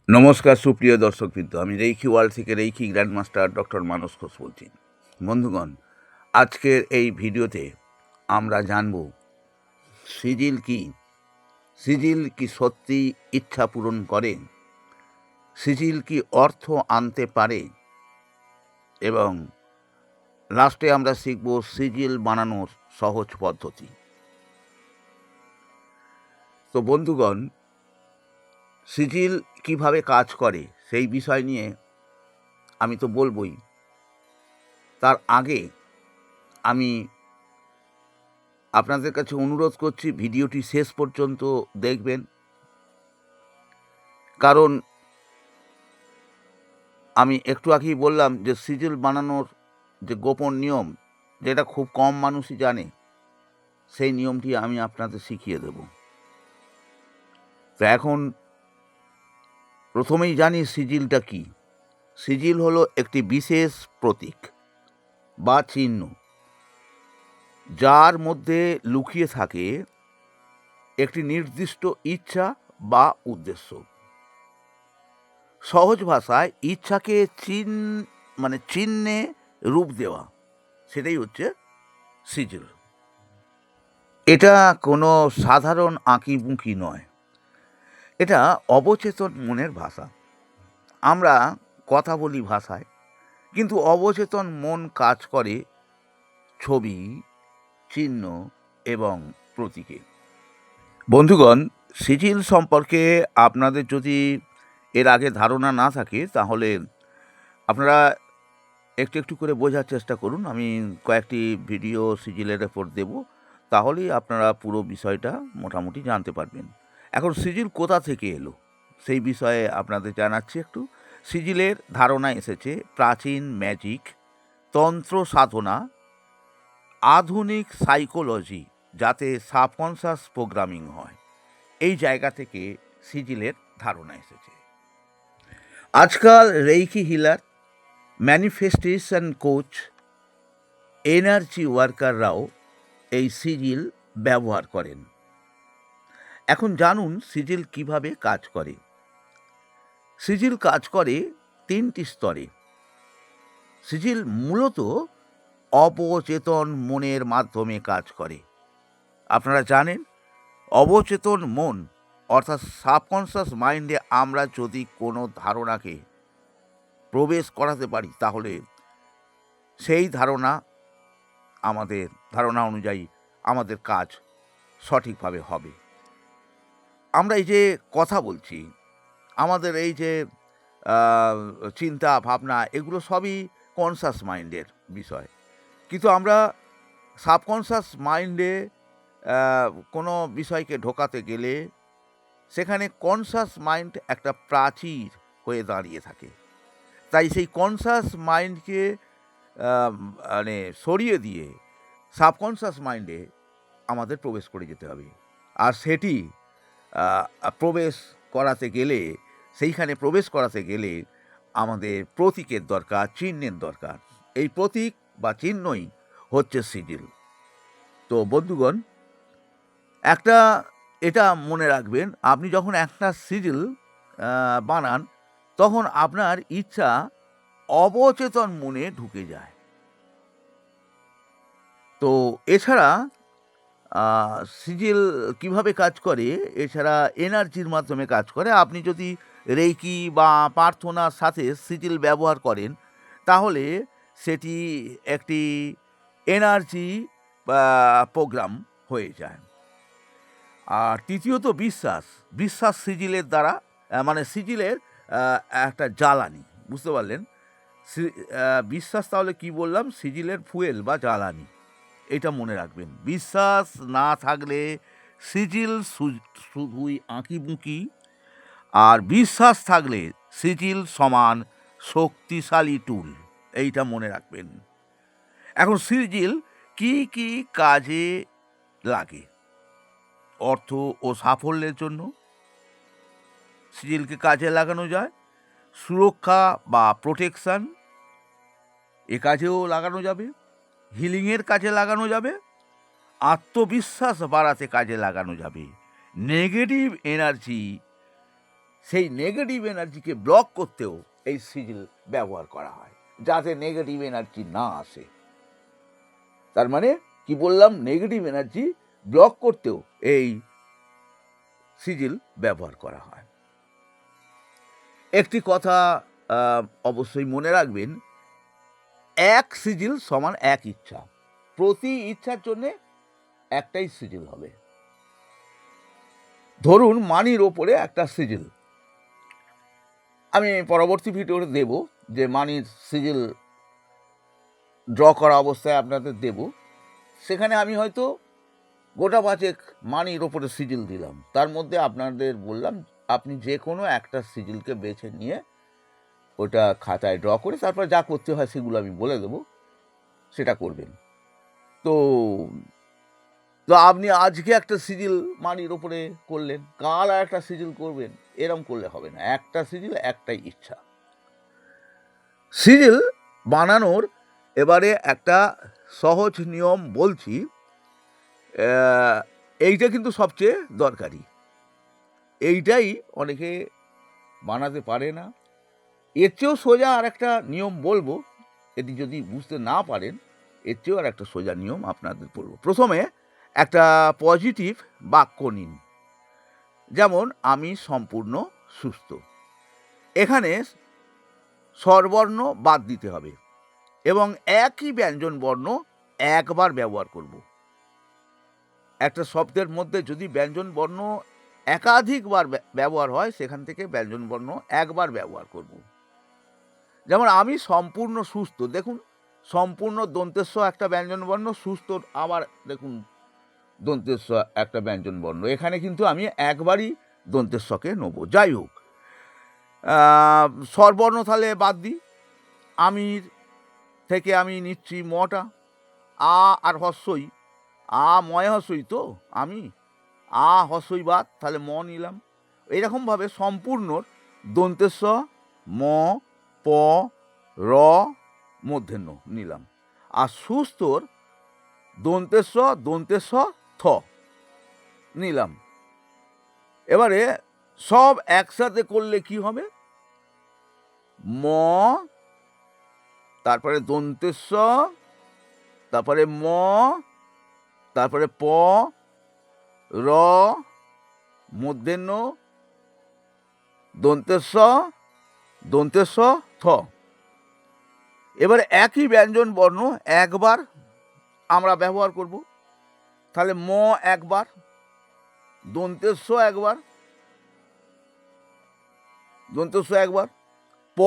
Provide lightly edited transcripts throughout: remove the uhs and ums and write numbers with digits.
নমস্কার সুপ্রিয় দর্শকবৃন্দ, আমি রেইকি ওয়ার্ল্ড থেকে রেইকি গ্র্যান্ডমাস্টার ডক্টর মানস ঘোষ বলছি। বন্ধুগণ, আজকের এই ভিডিওতে আমরা জানব সিজিল কি। সিজিল কি সত্যি ইচ্ছা পূরণ করে? সিজিল কি অর্থ আনতে পারে? এবং লাস্টে আমরা শিখব সিজিল বানানোর সহজ পদ্ধতি। তো বন্ধুগণ, সিজিল কিভাবে কাজ করে সেই বিষয় নিয়ে আমি তো বলবই। তার আগে আমি আপনাদের কাছে অনুরোধ করছি ভিডিওটি শেষ পর্যন্ত দেখবেন, কারণ আমি একটু আগেই বললাম যে সিজিল বানানোর যে গোপন নিয়ম, যেটা খুব কম মানুষই জানে, সেই নিয়মটি আমি আপনাদের শিখিয়ে দেব। তো এখন প্রথমেই জানি সিজিলটা কি। সিজিল হলো একটি বিশেষ প্রতীক বা চিহ্ন, যার মধ্যে লুকিয়ে থাকে একটি নির্দিষ্ট ইচ্ছা বা উদ্দেশ্য। সহজ ভাষায় ইচ্ছাকে চিহ্নে রূপ দেওয়া, সেটাই হচ্ছে সিজিল। এটা কোনো সাধারণ আঁকিবুঁকি নয়, এটা অবচেতন মনের ভাষা। আমরা কথা বলি ভাষায়, কিন্তু অবচেতন মন কাজ করে ছবি, চিহ্ন এবং প্রতীকে। বন্ধুগণ, সিজিল সম্পর্কে আপনাদের যদি এর আগে ধারণা না থাকে, তাহলে আপনারা একটু একটু করে বোঝার চেষ্টা করুন। আমি কয়েকটি ভিডিও সিজিলের ওপর দেব, তাহলেই আপনারা পুরো বিষয়টা মোটামুটি জানতে পারবেন। এখন সিজিল কোথা থেকে এলো সেই বিষয়ে আপনাদের জানাচ্ছি একটু। সিজিলের ধারণা এসেছে প্রাচীন ম্যাজিক, তন্ত্র সাধনা, আধুনিক সাইকোলজি, যাতে সাবকনশাস প্রোগ্রামিং হয়, এই জায়গা থেকে সিজিলের ধারণা এসেছে। আজকাল reiki healer, manifestation coach, energy ওয়ার্কাররাও এই সিজিল ব্যবহার করেন। এখন জানুন সিজিল কিভাবে কাজ করে। সিজিল কাজ করে 3টি স্তরে। সিজিল মূলত অবচেতন মনের মাধ্যমে কাজ করে। আপনারা জানেন, অবচেতন মন অর্থাৎ সাবকনশাস মাইন্ডে আমরা যদি কোনো ধারণাকে প্রবেশ করাতে পারি, তাহলে সেই ধারণা অনুযায়ী আমাদের কাজ সঠিকভাবে হবে। আমরা এই যে কথা বলছি, আমাদের এই যে চিন্তা ভাবনা, এগুলো সবই কনসাস মাইন্ডের বিষয়। কিন্তু আমরা সাবকনশাস মাইন্ডে কোনো বিষয়কে ঢোকাতে গেলে সেখানে কনসাস মাইন্ড একটা প্রাচীর হয়ে দাঁড়িয়ে থাকে। তাই সেই কনসাস মাইন্ডকে সরিয়ে দিয়ে সাবকনশাস মাইন্ডে আমাদের প্রবেশ করে যেতে হবে। আর সেটি সেইখানে প্রবেশ করাতে গেলে আমাদের প্রতীকের দরকার, চিহ্নের দরকার। এই প্রতীক বা চিহ্নই হচ্ছে সিজিল। তো বন্ধুগণ, এটা মনে রাখবেন, আপনি যখন একটা সিজিল বানান, তখন আপনার ইচ্ছা অবচেতন মনে ঢুকে যায়। তো এছাড়া সিজিল কিভাবে কাজ করে, এছাড়া এনার্জির মাধ্যমে কাজ করে। আপনি যদি রেইকি বা প্রার্থনার সাথে সিজিল ব্যবহার করেন, তাহলে সেটি একটি এনার্জি প্রোগ্রাম হয়ে যায়। আর তৃতীয়ত বিশ্বাস সিজিলের দ্বারা, সিজিলের একটা জ্বালানি, বুঝতে পারলেন? বিশ্বাস, তাহলে কি বললাম? সিজিলের ফুয়েল বা জ্বালানি, এটা মনে রাখবেন। বিশ্বাস না থাকলে সিজিল শুধুই আঁকিবুঁকি, আর বিশ্বাস থাকলে সিজিল সমান শক্তিশালী টুল, এইটা মনে রাখবেন। এখন সিজিল কি কি কাজে লাগে? অর্থ ও সাফল্যের জন্য সিজিলকে কাজে লাগানো যায়। সুরক্ষা বা প্রোটেকশন, এ কাজেও লাগানো যাবে। হিলিংয়ের কাজে লাগানো যাবে। আত্মবিশ্বাস বাড়াতে কাজে লাগানো যাবে। নেগেটিভ এনার্জি সেই নেগেটিভ এনার্জিকে ব্লক করতেও এই সিজিল ব্যবহার করা হয়, যাতে নেগেটিভ এনার্জি না আসে। তার মানে কি বললাম, নেগেটিভ এনার্জি ব্লক করতেও এই সিজিল ব্যবহার করা হয়। একটি কথা অবশ্যই মনে রাখবেন, এক সিজিল সমান এক ইচ্ছা। প্রতি ইচ্ছার জন্যে একটাই সিজিল হবে। ধরুন মানির ওপরে একটা সিজিল, আমি পরবর্তী ভিডিওতে দেব যে মানির সিজিল ড্র করা অবস্থায় আপনাদের দেব। সেখানে আমি হয়তো গোটা 5 মানির ওপরে সিজিল দিলাম, তার মধ্যে আপনাদের বললাম আপনি যে কোনো একটা সিজিলকে বেছে নিয়ে ওটা খাতায় ড্র করে তারপর যা করতে হয় সেগুলো আমি বলে দেবো, সেটা করবেন। তো আপনি আজকে একটা সিজিল মানির ওপরে করলেন, কাল আর একটা সিজিল করবেন, এরম করলে হবে না। একটা সিজিল, একটাই ইচ্ছা। সিজিল বানানোর এবারে একটা সহজ নিয়ম বলছি, এইটা কিন্তু সবচেয়ে দরকারি। এইটাই অনেকে বানাতে পারে না। এর চেয়েও সোজা আর একটা নিয়ম বলবো, এটি যদি বুঝতে না পারেন এর চেয়েও আর একটা সোজা নিয়ম আপনাদের বলবো। প্রথমে একটা পজিটিভ বাক্য নিন, যেমন আমি সম্পূর্ণ সুস্থ। এখানে স্বরবর্ণ বাদ দিতে হবে এবং একই ব্যঞ্জন বর্ণ একবার ব্যবহার করব। একটা শব্দের মধ্যে যদি ব্যঞ্জন বর্ণ একাধিকবার ব্যবহার হয়, সেখান থেকে ব্যঞ্জন বর্ণ একবার ব্যবহার করব। যেমন আমি সম্পূর্ণ সুস্থ, দেখুন সম্পূর্ণ দন্তেস্ব একটা ব্যঞ্জন বর্ণ, সুস্থ আবার দেখুন দন্তেস্ব একটা ব্যঞ্জন বর্ণ। এখানে কিন্তু আমি একবারই দন্তেশ্বকে নেব। যাই হোক, স্বরবর্ণ তাহলে বাদ দিই। আমির থেকে আমি নিচ্ছি মটা, আ আর হস্যই, আ ময় হস্যই, তো আমি আ হস্যই বাদ, তাহলে ম নিলাম। এইরকমভাবে সম্পূর্ণর দন্তেস্ব ম, প, র, মূর্ধন্য নিলাম। আর সুস্থর দন্তেস্ব থ নিলাম। এবারে সব একসাথে করলে কি হবে, ম, তারপরে দন্তেস্ব, তারপরে ম, তারপরে প, র, মূর্ধন্য, দন্তেস্ব থ। এবারে একই ব্যঞ্জন বর্ণ একবার আমরা ব্যবহার করব। তাহলে ম একবার, দন্তেস্ব একবার, প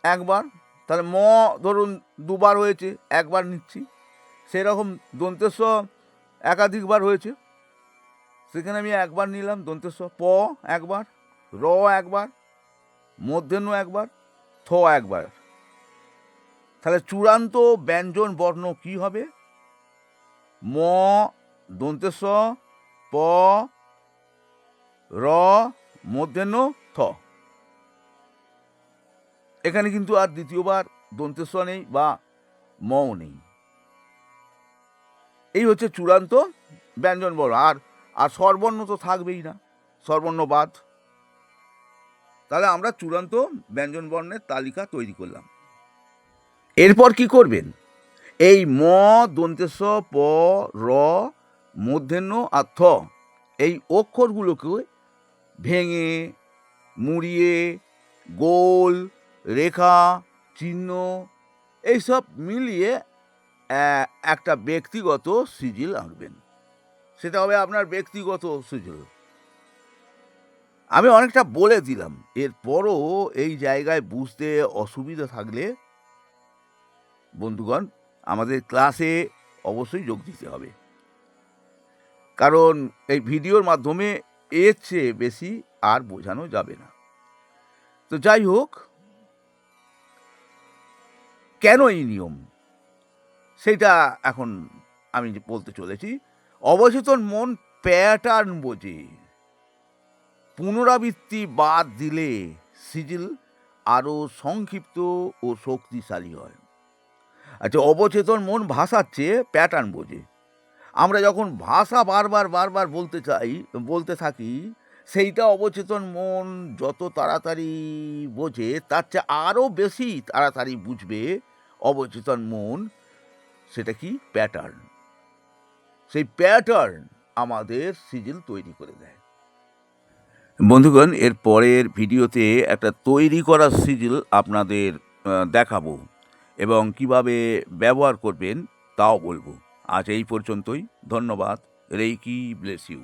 একবার, তাহলে ম ধরুন দুবার হয়েছে, একবার নিচ্ছি। সেরকম দন্তেস্ব একাধিকবার হয়েছে, সেখানে আমি একবার নিলাম দন্তেস্ব। প একবার, র একবার, মূর্ধন্য একবার, থ একবার। তাহলে চূড়ান্ত ব্যঞ্জন বর্ণ কি হবে, ম, দন্তেস্ব, প, র, মূর্ধন্য, থ। এখানে কিন্তু আর দ্বিতীয়বার দন্তেস্ব নেই বা মও নেই। এই হচ্ছে চূড়ান্ত ব্যঞ্জন বর্ণ। আর স্বরবর্ণ তো থাকবেই না, স্বরবর্ণ বাদ। তাহলে আমরা চূড়ান্ত ব্যঞ্জন বর্ণের তালিকা তৈরি করলাম। এরপর কি করবেন, এই ম, দন্তেস্ব, প, র, মূর্ধন্য আর থ, এই অক্ষরগুলোকে ভেঙে মুড়িয়ে গোল, রেখা, চিহ্ন এইসব মিলিয়ে একটা ব্যক্তিগত সিজিল আঁকবেন। সেটা হবে আপনার ব্যক্তিগত সিজিল। আমি অনেকটা বলে দিলাম, এরপরও এই জায়গায় বুঝতে অসুবিধা থাকলে বন্ধুগণ আমাদের ক্লাসে অবশ্যই যোগ দিতে হবে, কারণ এই ভিডিওর মাধ্যমে এর চেয়ে বেশি আর বোঝানো যাবে না। তো যাই হোক, কেন এই নিয়ম সেটা এখন আমি বলতে চলেছি। অবচেতন মন প্যাটার্ন বোঝে, পুনরাবৃত্তি বাদ দিলে সিজিল আরও সংক্ষিপ্ত ও শক্তিশালী হয়। আচ্ছা, অবচেতন মন ভাষার চেয়ে প্যাটার্ন বোঝে। আমরা যখন ভাষা বারবার বলতে থাকি, সেইটা অবচেতন মন যত তাড়াতাড়ি বোঝে তার চেয়ে আরও বেশি তাড়াতাড়ি বুঝবে অবচেতন মন সেটা কি প্যাটার্ন। সেই প্যাটার্ন আমাদের সিজিল তৈরি করে দেয়। বন্ধুগণ, এর পরের ভিডিওতে একটা তৈরি করা সিজিল আপনাদের দেখাবো এবং কিভাবে ব্যবহার করবেন তাও বলবো। আজ এই পর্যন্তই। ধন্যবাদ। Reiki bless you.